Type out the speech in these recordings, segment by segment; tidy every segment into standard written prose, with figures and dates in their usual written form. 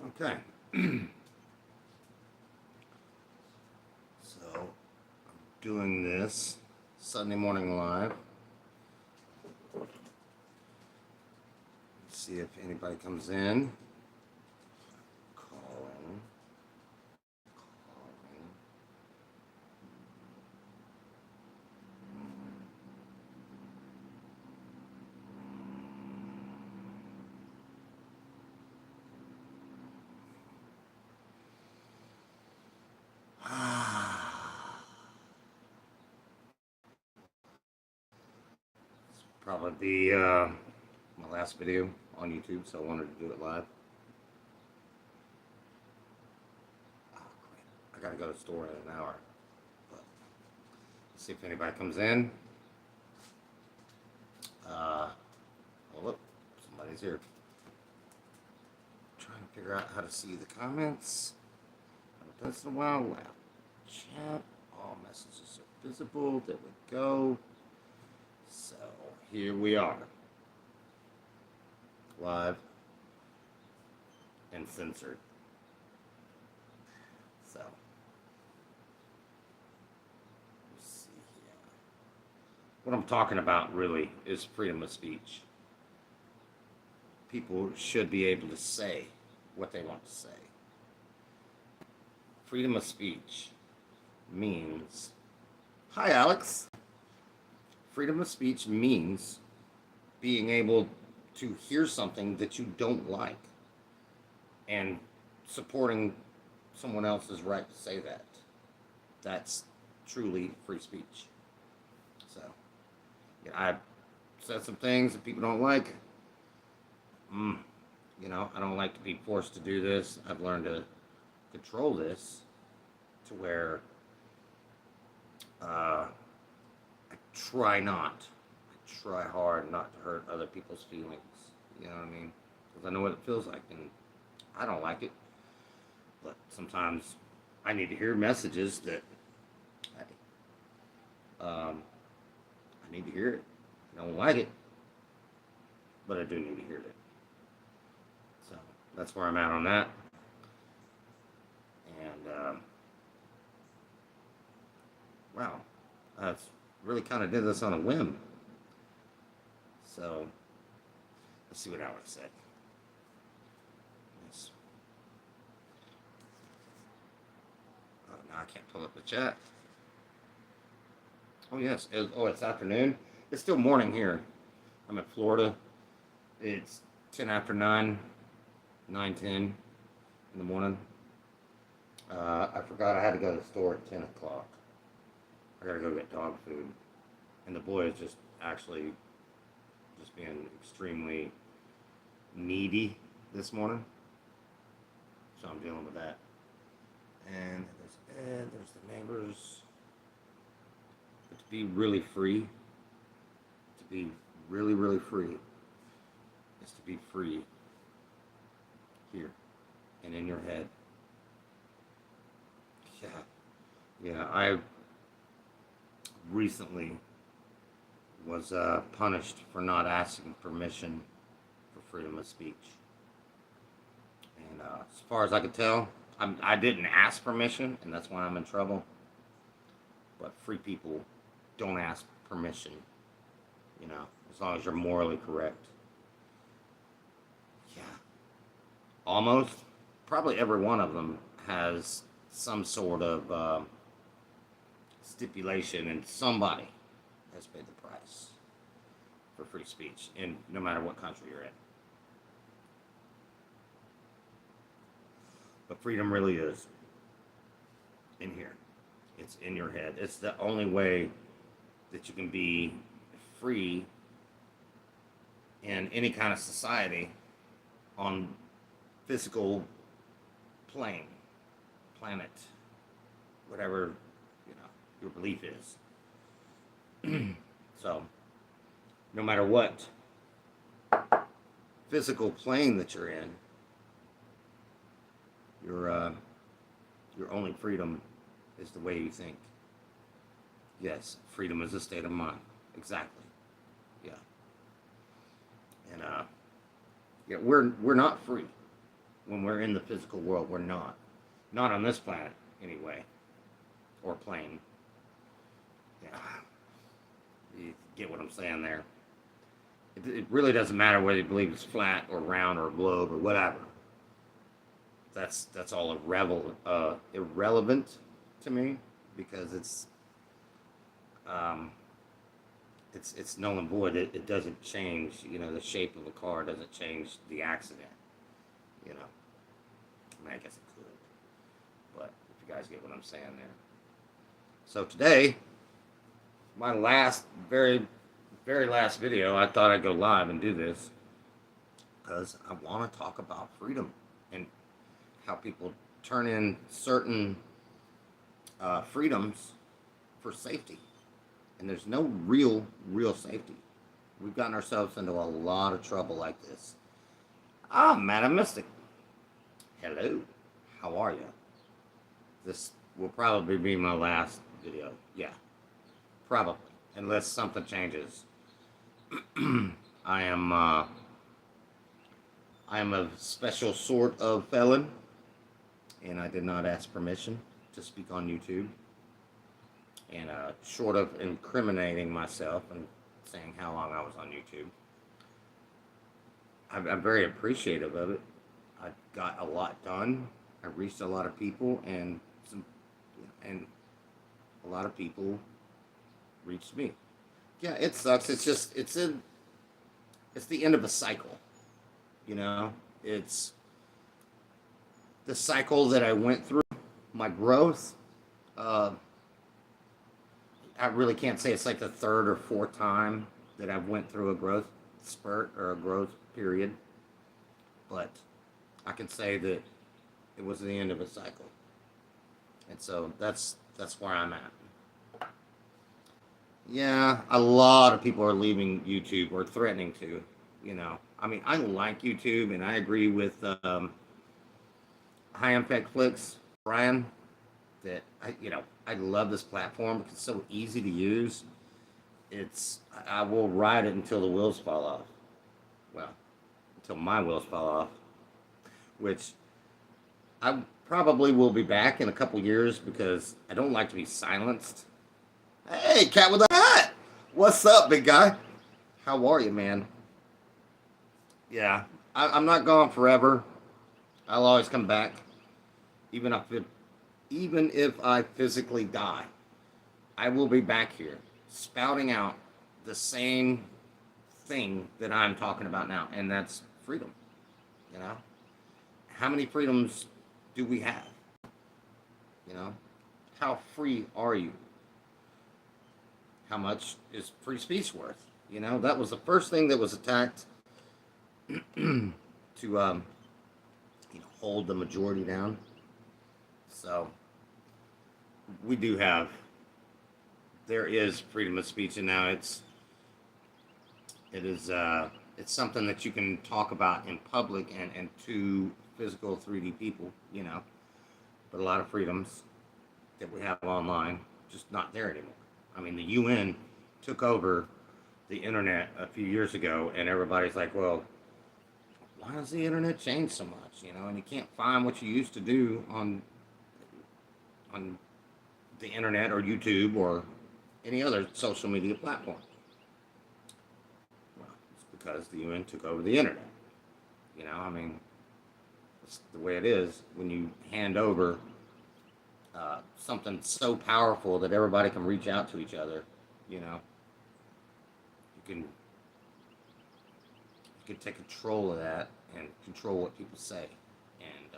Okay. So, I'm doing this Sunday morning live. Let's see if anybody comes in. Calling. Calling. Probably my last video on YouTube, so I wanted to do it live. Oh, great. I gotta go to the store in an hour. But let's see if anybody comes in. Uh, oh, look, somebody's here. Trying to figure out how to see the comments. Haven't done this in a while. Wow. Chat. All messages are visible. There we go. So here we are. Live and censored. So let's see here. What I'm talking about really is freedom of speech. People should be able to say what they want to say. Freedom of speech means, hi Alex. Freedom of speech means being able to hear something that you don't like and supporting someone else's right to say that. That's truly free speech. So, yeah, I said some things that people don't like. I don't like to be forced to do this. I've learned to control this to where I try not. I try hard not to hurt other people's feelings. You know what I mean? Because I know what it feels like, and I don't like it. But sometimes I need to hear messages that I need to hear it. I don't like it, but I do need to hear it. So that's where I'm at on that. And wow, that's really kind of did this on a whim. So let's see what Alex said. Yes. Oh, now I can't pull up the chat. Oh yes. It's afternoon. It's still morning here. I'm in Florida. It's 10 after 9, 9:10 in the morning. I forgot I had to go to the store at 10 o'clock. I gotta go get dog food. And the boy is just actually just being extremely needy this morning. So I'm dealing with that. And there's Ed, there's the neighbors. But to be really free, to be really, really free, is to be free here and in your head. Yeah. Yeah, I recently was punished for not asking permission for freedom of speech. And as far as I could tell, I didn't ask permission, and that's why I'm in trouble. But free people don't ask permission, as long as you're morally correct. Yeah. Almost, probably every one of them has some sort of stipulation, and somebody has paid the price for free speech, in no matter what country you're in. But freedom really is in here. It's in your head. It's the only way that you can be free in any kind of society on physical plane, planet, whatever your belief is. So, no matter what physical plane that you're in, your only freedom is the way you think. Yes, freedom is a state of mind. Exactly. Yeah. And yeah, we're not free. when we're in the physical world. We're not on this planet anyway, or plane. Yeah, you get what I'm saying there. It really doesn't matter whether you believe it's flat or round or a globe or whatever. That's all irrelevant to me, because um, it's null and void. It doesn't change. The shape of a car doesn't change the accident. You know, I guess it could, but if you guys get what I'm saying there. So today, my very, very last video, I thought I'd go live and do this because I want to talk about freedom and how people turn in certain freedoms for safety. And there's no real safety. We've gotten ourselves into a lot of trouble like this. Madam Mystic. Hello. How are you? This will probably be my last video. Yeah. Probably. Unless something changes. I am a special sort of felon, and I did not ask permission to speak on YouTube. And short of incriminating myself and saying how long I was on YouTube, I'm very appreciative of it. I got a lot done. I reached a lot of people, and a lot of people reached me. Yeah, it sucks. It's the end of a cycle. It's the cycle that I went through. My growth. I really can't say it's like the third or fourth time that I've went through a growth spurt or a growth period, but I can say that it was the end of a cycle, and so that's where I'm at. Yeah, a lot of people are leaving YouTube or threatening to. I mean, I like YouTube, and I agree with High Impact Flicks, Brian, that I love this platform because it's so easy to use. I will ride it until the wheels fall off. Well, until my wheels fall off, which I probably will be back in a couple years because I don't like to be silenced. Hey, cat with a hat. What's up, big guy? How are you, man? Yeah, I'm not gone forever. I'll always come back, even if I physically die. I will be back here, spouting out the same thing that I'm talking about now, and that's freedom. How many freedoms do we have? How free are you? How much is free speech worth? That was the first thing that was attacked to hold the majority down. So there is freedom of speech, and now it's something that you can talk about in public and to physical 3D people, but a lot of freedoms that we have online just not there anymore. I mean, the UN took over the internet a few years ago, and everybody's like, well, why has the internet changed so much? And you can't find what you used to do on the internet or YouTube or any other social media platform. Well, it's because the UN took over the internet. I mean, it's the way it is when you hand over something so powerful that everybody can reach out to each other. You can take control of that and control what people say, and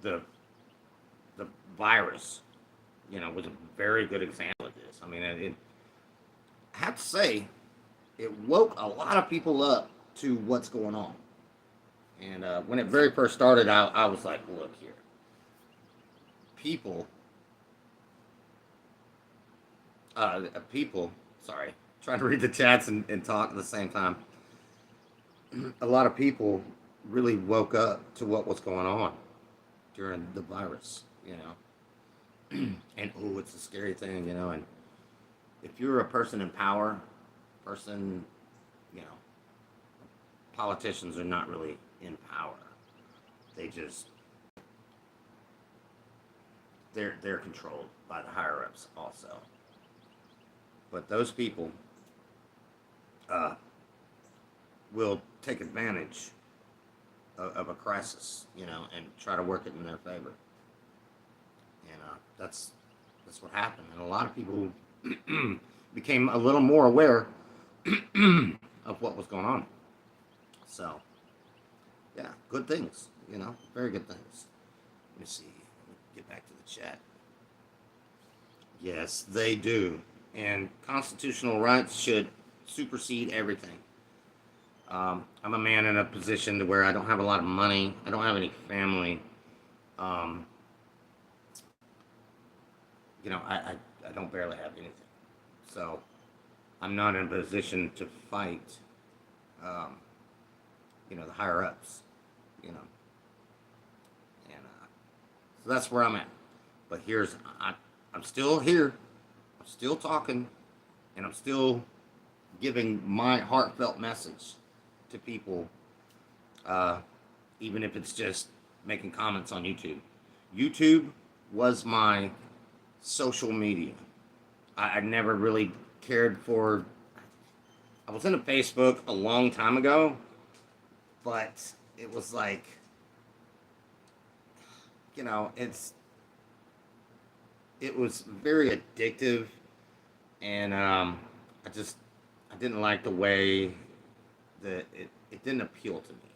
the virus, was a very good example of this. I mean, I have to say, it woke a lot of people up to what's going on. And when it very first started out, I was like, look here. People, sorry, trying to read the chats and talk at the same time. A lot of people really woke up to what was going on during the virus, and it's a scary thing, and if you're a person in power, politicians are not really in power. They just they're controlled by the higher ups also. But those people uh, will take advantage of a crisis, and try to work it in their favor. And that's what happened. And a lot of people became a little more aware of what was going on. So, yeah, good things, very good things. Let me see. Let me get back to the chat. Yes, they do. And constitutional rights should supersede everything. I'm a man in a position to where I don't have a lot of money. I don't have any family. Um, I don't barely have anything. So I'm not in a position to fight, um, the higher ups, you know. And so that's where I'm at. But I'm still here. I'm still talking. And I'm still giving my heartfelt message to people, uh, even if it's just making comments on YouTube. YouTube was my social media. I never really cared for. I was into Facebook a long time ago, but it was like, it was very addictive, and I didn't like the way that it didn't appeal to me.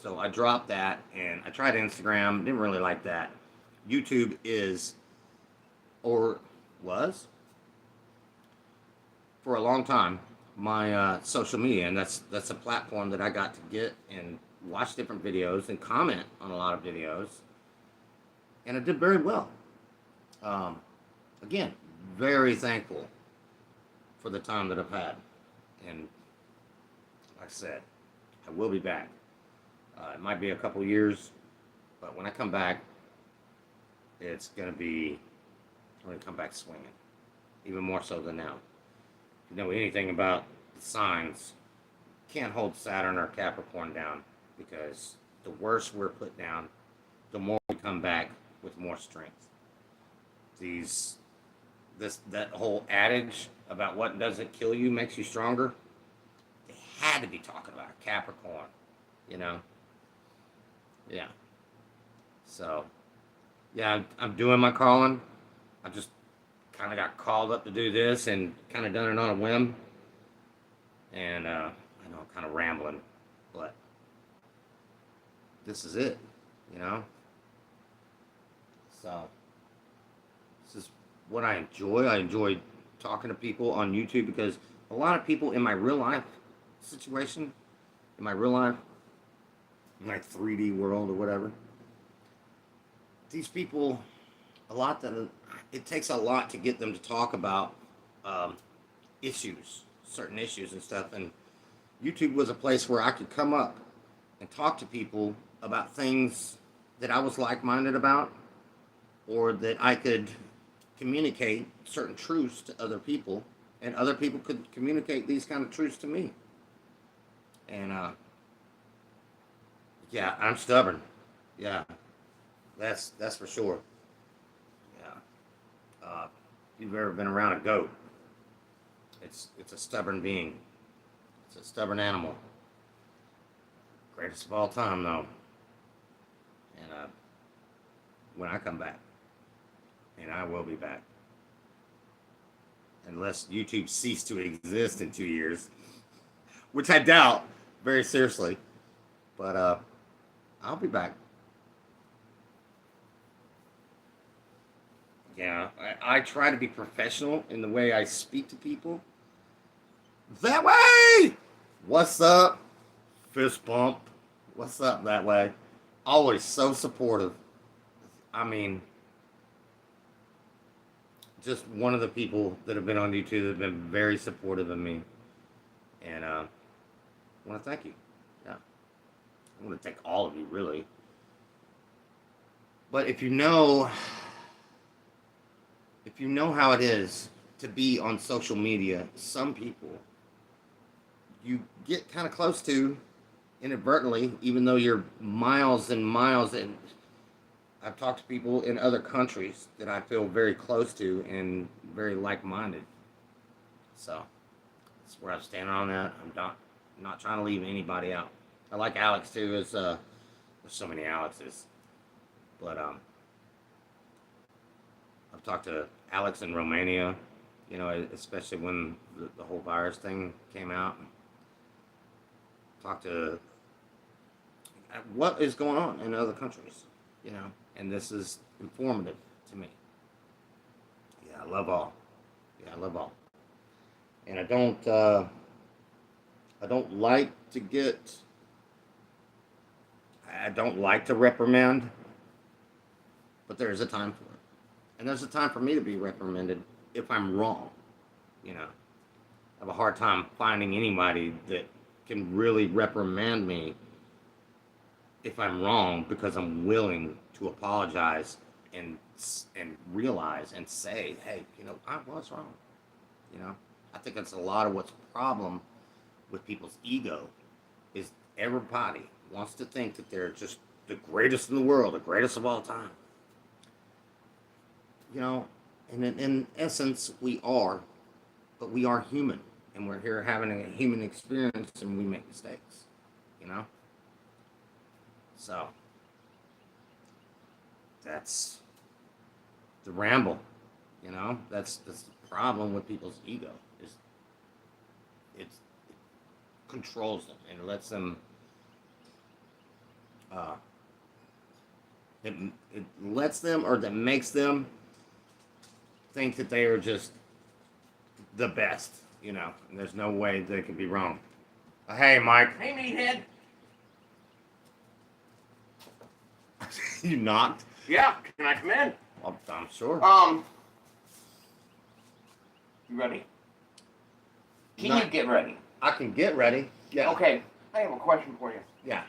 So I dropped that, and I tried Instagram. Didn't really like that. YouTube is, or was, for a long time, my social media, and that's a platform that I got to get and watch different videos and comment on a lot of videos, and I did very well. Um, Again, very thankful for the time that I've had, and like I said, I will be back. It might be a couple years, but when I come back, it's gonna be I'm gonna come back swinging, even more so than now. If you know anything about the signs, can't hold Saturn or Capricorn down, because the worse we're put down, the more we come back with more strength. These that whole adage about what doesn't kill you makes you stronger. They had to be talking about Capricorn, you know. Yeah. So, yeah, I'm doing my calling. I just kind of got called up to do this and kind of done it on a whim. And I know I'm kind of rambling, but this is it, you know. So this is what I enjoy. I enjoy talking to people on YouTube, because a lot of people in my real life situation, in my real life, in my 3D world or whatever, these people, it takes a lot to get them to talk about um, issues, certain issues and stuff. And YouTube was a place where I could come up and talk to people about things that I was like-minded about, or that I could communicate certain truths to other people, and other people could communicate these kind of truths to me. And yeah, I'm stubborn. Yeah, that's for sure. Yeah. If you've ever been around a goat, it's a stubborn being. It's a stubborn animal. Greatest of all time, though. And when I come back, and I will be back, unless YouTube ceased to exist in 2 years, which I doubt very seriously. But I'll be back. Yeah, I try to be professional in the way I speak to people. That way! What's up? Fist bump. What's up, that way? Always so supportive. I mean, just one of the people that have been on YouTube that have been very supportive of me. And I want to thank you. Yeah. I want to thank all of you, really. But if you know how it is to be on social media, some people you get kind of close to, inadvertently, even though you're miles and miles, and I've talked to people in other countries that I feel very close to and very like-minded. So that's where I'm standing on that. I'm not trying to leave anybody out. I like Alex too. There's so many Alexes, but I've talked to Alex in Romania. You know, especially when the whole virus thing came out. Talked to what is going on in other countries. You know, and this is informative to me. Yeah, I love all. Yeah, I love all. And I don't like to get. I don't like to reprimand, but there is a time for it, and there's a time for me to be reprimanded if I'm wrong. You know, I have a hard time finding anybody that can really reprimand me if I'm wrong because I'm willing to apologize and realize and say, hey, you know, I was wrong. You know, I think that's a lot of what's a problem with people's ego is everybody wants to think that they're just the greatest in the world, the greatest of all time. You know, and in essence, we are, but we are human, and we're here having a human experience, and we make mistakes. You know, so that's the ramble. You know, that's the problem with people's ego is it controls them and lets them uh, it, it lets them or that makes them think that they are just the best, you know, and there's no way they could be wrong. Hey, Mike. Hey, meathead. You knocked? Yeah, can I come in? I'm sure. You ready? Can Not- you get ready? I can get ready. Yeah. Okay, I have a question for you. Yeah.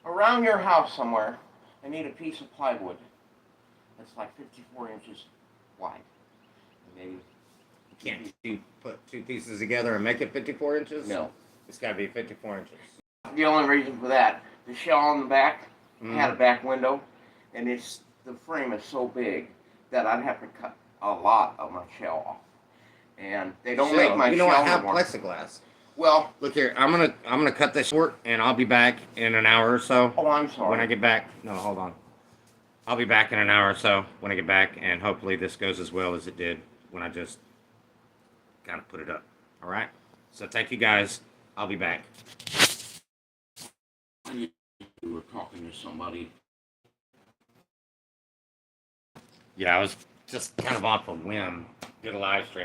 Around your house somewhere, I need a piece of plywood that's like 54 inches wide. Maybe. Can't you put two pieces together and make it 54 inches? No. It's got to be 54 inches. The only reason for that, the shell on the back had a Mhm. back window, and the frame is so big that I'd have to cut a lot of my shell off. And they don't make my You know, shell I have anymore. plexiglass. Well, Look here, I'm gonna cut this short, and I'll be back in an hour or so. oh, I'm sorry. When I get back, no, hold on. I'll be back in an hour or so when I get back, and hopefully this goes as well as it did when I just kind of put it up. All right. So thank you guys. I'll be back. You were talking to somebody. Yeah, I was just kind of off a whim. Did a live stream.